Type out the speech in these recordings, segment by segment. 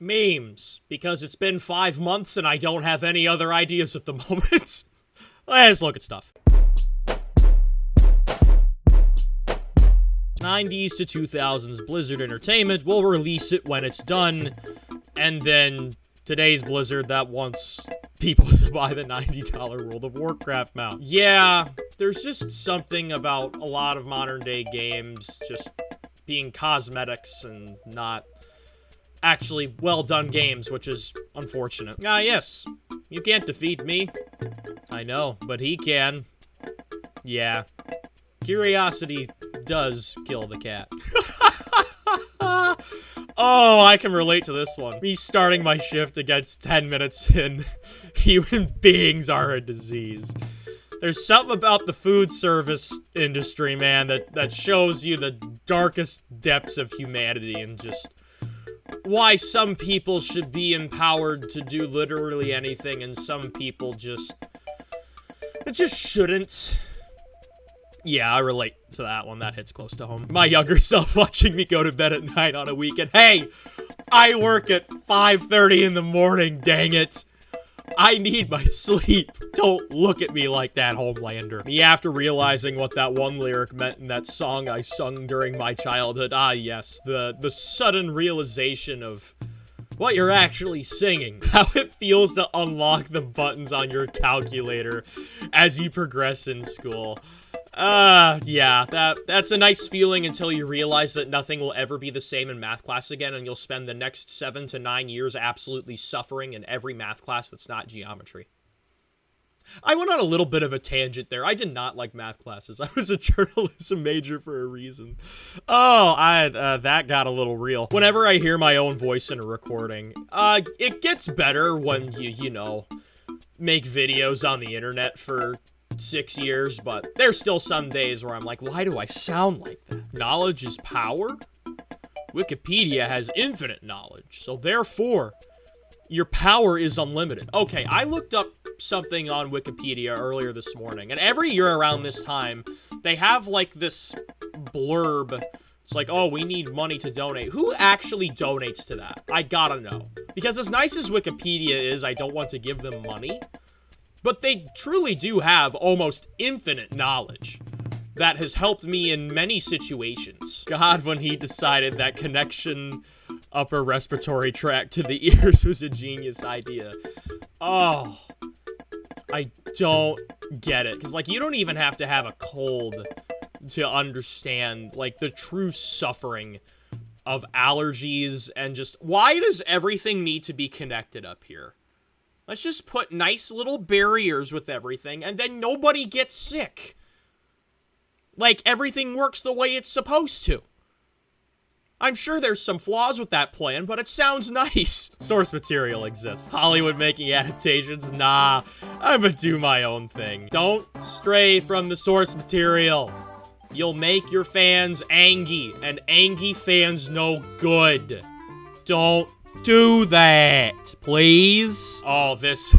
Memes, because it's been 5 months and I don't have any other ideas at the moment. Let's look at stuff. 90s to 2000s Blizzard Entertainment will release it when it's done, and then today's Blizzard that wants people to buy the $90 World of Warcraft mount. Yeah, there's just something about a lot of modern day games just being cosmetics and not actually well-done games, which is unfortunate. Ah, yes. You can't defeat me. I know, but he can. Yeah. Curiosity does kill the cat. Oh, I can relate to this one. Me starting my shift against 10 minutes in. Human beings are a disease. There's something about the food service industry, man, that shows you the darkest depths of humanity and just why some people should be empowered to do literally anything and some people just shouldn't. Yeah, I relate to that one. That hits close to home. My younger self watching me go to bed at night on a weekend. Hey, I work at 5:30 in the morning, dang it. I need my sleep. Don't look at me like that, Homelander. Me after realizing what that one lyric meant in that song I sung during my childhood. Ah, yes, the sudden realization of what you're actually singing. How it feels to unlock the buttons on your calculator as you progress in school. Yeah, that's a nice feeling until you realize that nothing will ever be the same in math class again, and you'll spend the next 7 to 9 years absolutely suffering in every math class that's not geometry. I went on a little bit of a tangent there. I did not like math classes. I was a journalism major for a reason. Oh, that got a little real. Whenever I hear my own voice in a recording, it gets better when you know, make videos on the internet for 6 years, but there's still some days where I'm like, why do I sound like that? Knowledge is power? Wikipedia has infinite knowledge, so therefore, your power is unlimited. Okay, I looked up something on Wikipedia earlier this morning, and every year around this time, they have like this blurb. It's like, oh, we need money to donate. Who actually donates to that? I gotta know. Because as nice as Wikipedia is, I don't want to give them money. But they truly do have almost infinite knowledge that has helped me in many situations. God, when he decided that connection upper respiratory tract to the ears was a genius idea. Oh, I don't get it. Because, like, you don't even have to have a cold to understand, like, the true suffering of allergies and just, why does everything need to be connected up here? Let's just put nice little barriers with everything, and then nobody gets sick. Like, everything works the way it's supposed to. I'm sure there's some flaws with that plan, but it sounds nice. Source material exists. Hollywood making adaptations? Nah, I'm gonna do my own thing. Don't stray from the source material. You'll make your fans angry, and angry fans no good. Don't do that, please. Oh, this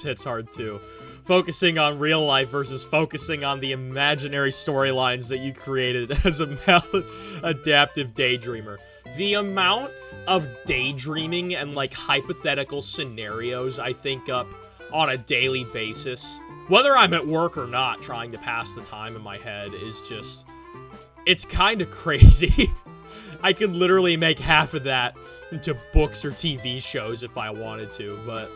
hits hard too. Focusing on real life versus focusing on the imaginary storylines that you created as a maladaptive daydreamer. The amount of daydreaming and like hypothetical scenarios I think up on a daily basis, whether I'm at work or not, trying to pass the time in my head is just, it's kind of crazy. I could literally make half of that into books or TV shows if I wanted to, but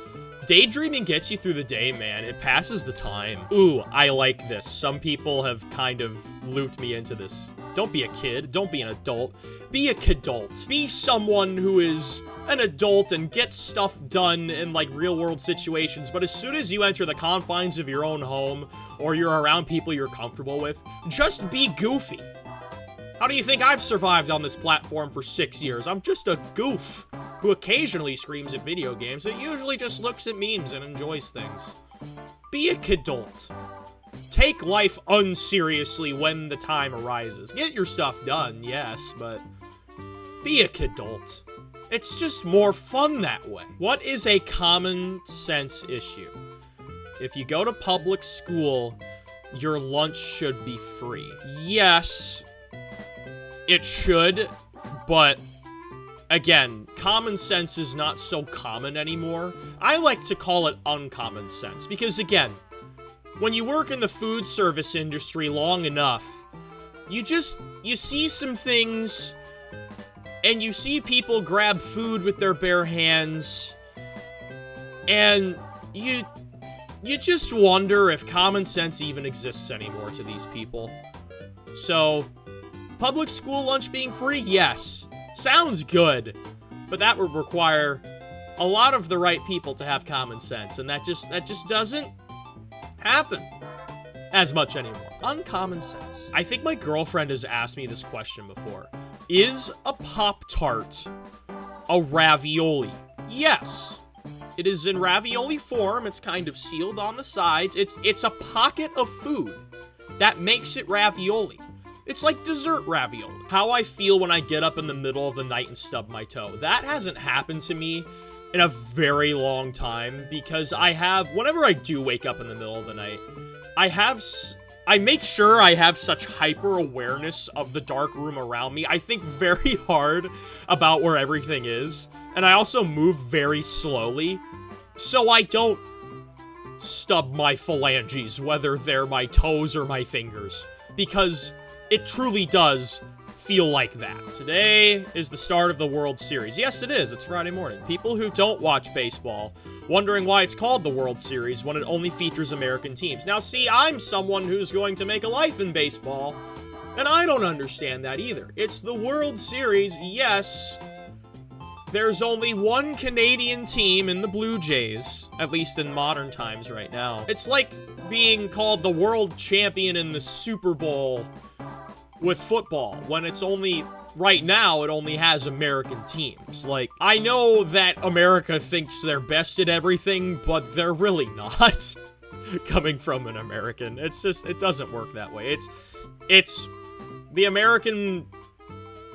daydreaming gets you through the day, man. It passes the time. Ooh, I like this. Some people have kind of looped me into this. Don't be a kid. Don't be an adult. Be a kidult. Be someone who is an adult and gets stuff done in, like, real-world situations, but as soon as you enter the confines of your own home, or you're around people you're comfortable with, just be goofy. How do you think I've survived on this platform for 6 years? I'm just a goof who occasionally screams at video games that usually just looks at memes and enjoys things. Be a kidult. Take life unseriously when the time arises. Get your stuff done, yes, but be a kidult. It's just more fun that way. What is a common sense issue? If you go to public school, your lunch should be free. Yes, it should, but again, common sense is not so common anymore. I like to call it uncommon sense, because again, when you work in the food service industry long enough, you see some things, and you see people grab food with their bare hands, and you just wonder if common sense even exists anymore to these people. So, public school lunch being free? Yes. Sounds good. But that would require a lot of the right people to have common sense, and that just doesn't happen as much anymore. Uncommon sense. I think my girlfriend has asked me this question before. Is a Pop-Tart a ravioli? Yes. It is in ravioli form. It's kind of sealed on the sides. It's a pocket of food that makes it ravioli. It's like dessert ravioli. How I feel when I get up in the middle of the night and stub my toe. That hasn't happened to me in a very long time, because whenever I do wake up in the middle of the night, I make sure I have such hyper awareness of the dark room around me. I think very hard about where everything is, and I also move very slowly, so I don't stub my phalanges, whether they're my toes or my fingers, because it truly does feel like that. Today is the start of the World Series. Yes, it is. It's Friday morning. People who don't watch baseball wondering why it's called the World Series when it only features American teams. Now, see, I'm someone who's going to make a life in baseball, and I don't understand that either. It's the World Series, yes. There's only one Canadian team in the Blue Jays, at least in modern times right now. It's like being called the world champion in the Super Bowl with football, when it's only, right now, it only has American teams. Like, I know that America thinks they're best at everything, but they're really not. Coming from an American. It's just, it doesn't work that way. It's the American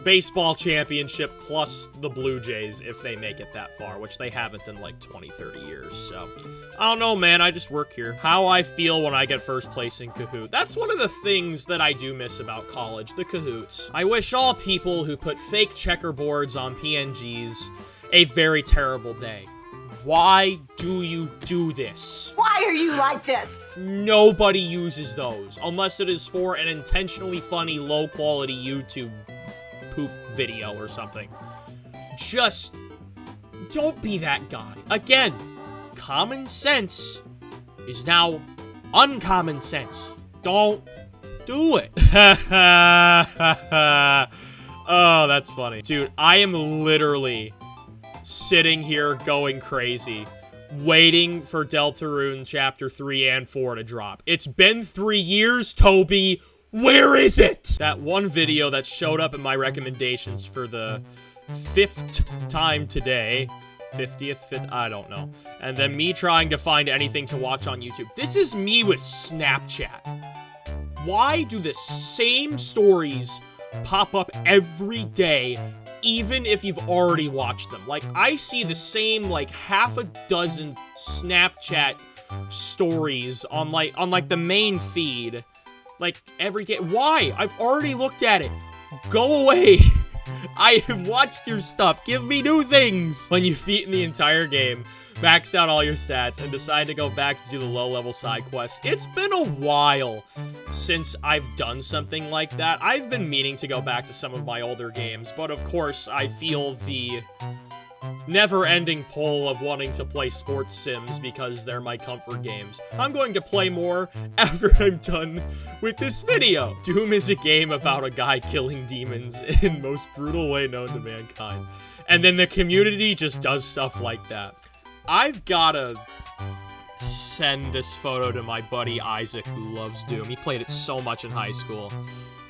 baseball championship plus the Blue Jays if they make it that far, which they haven't in like 20, 30 years, so. I don't know, man, I just work here. How I feel when I get first place in Kahoot. That's one of the things that I do miss about college, the Kahoots. I wish all people who put fake checkerboards on PNGs a very terrible day. Why do you do this? Why are you like this? Nobody uses those, unless it is for an intentionally funny, low-quality YouTube poop video or something. Just don't be that guy. Again, common sense is now uncommon sense. Don't do it. Oh, that's funny. Dude, I am literally sitting here going crazy, waiting for Deltarune Chapter 3 and 4 to drop. It's been 3 years, Toby. Where is it? That one video that showed up in my recommendations for the 5th time today. 50th, 5th, I don't know. And then me trying to find anything to watch on YouTube. This is me with Snapchat. Why do the same stories pop up every day, even if you've already watched them? Like, I see the same, like, half a dozen Snapchat stories on the main feed, like, every day. Why? I've already looked at it. Go away. I have watched your stuff. Give me new things. When you've beaten the entire game, maxed out all your stats, and decide to go back to do the low-level side quests. It's been a while since I've done something like that. I've been meaning to go back to some of my older games, but of course, I feel the never-ending pull of wanting to play sports sims because they're my comfort games. I'm going to play more after I'm done with this video. Doom is a game about a guy killing demons in the most brutal way known to mankind. And then the community just does stuff like that. I've gotta send this photo to my buddy Isaac, who loves Doom. He played it so much in high school.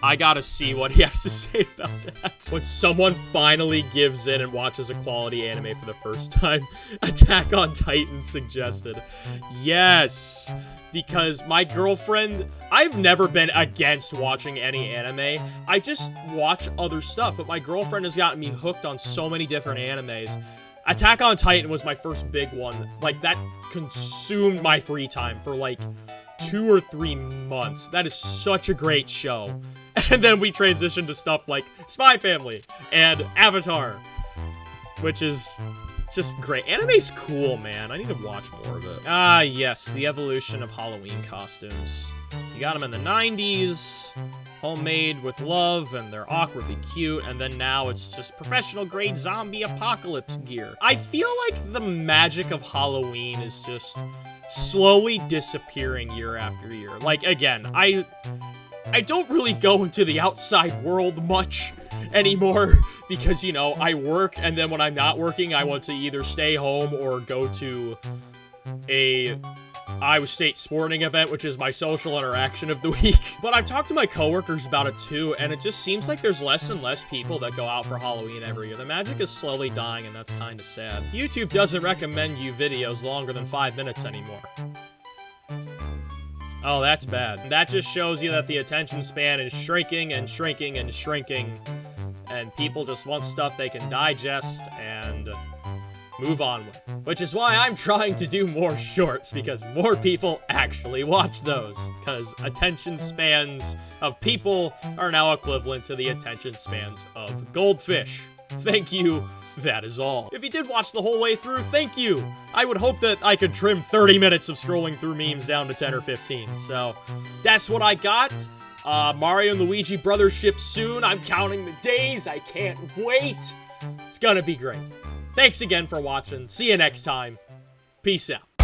I gotta see what he has to say about that. When someone finally gives in and watches a quality anime for the first time, Attack on Titan suggested. Yes, because my girlfriend, I've never been against watching any anime. I just watch other stuff, but my girlfriend has gotten me hooked on so many different animes. Attack on Titan was my first big one. Like, that consumed my free time for like 2 or 3 months. That is such a great show. And then we transitioned to stuff like Spy Family and Avatar. which is just great. Anime's cool, man. I need to watch more of it. Ah, yes, the evolution of Halloween costumes. You got them in the 90s, homemade with love, and they're awkwardly cute, and then now it's just professional-grade zombie apocalypse gear. I feel like the magic of Halloween is just slowly disappearing year after year. Like, again, I don't really go into the outside world much anymore because, you know, I work, and then when I'm not working, I want to either stay home or go to a Iowa State sporting event, which is my social interaction of the week. But I've talked to my coworkers about it too, and it just seems like there's less and less people that go out for Halloween every year. The magic is slowly dying, and that's kind of sad. YouTube doesn't recommend you videos longer than 5 minutes anymore. Oh, that's bad. That just shows you that the attention span is shrinking and shrinking and shrinking, and people just want stuff they can digest and move on with. Which is why I'm trying to do more shorts, because more people actually watch those. Because attention spans of people are now equivalent to the attention spans of goldfish. Thank you. That is all. If you did watch the whole way through, thank you. I would hope that I could trim 30 minutes of scrolling through memes down to 10 or 15. So that's what I got. Mario and Luigi Brothers ship soon. I'm counting the days. I can't wait. It's gonna be great. Thanks again for watching. See you next time. Peace out.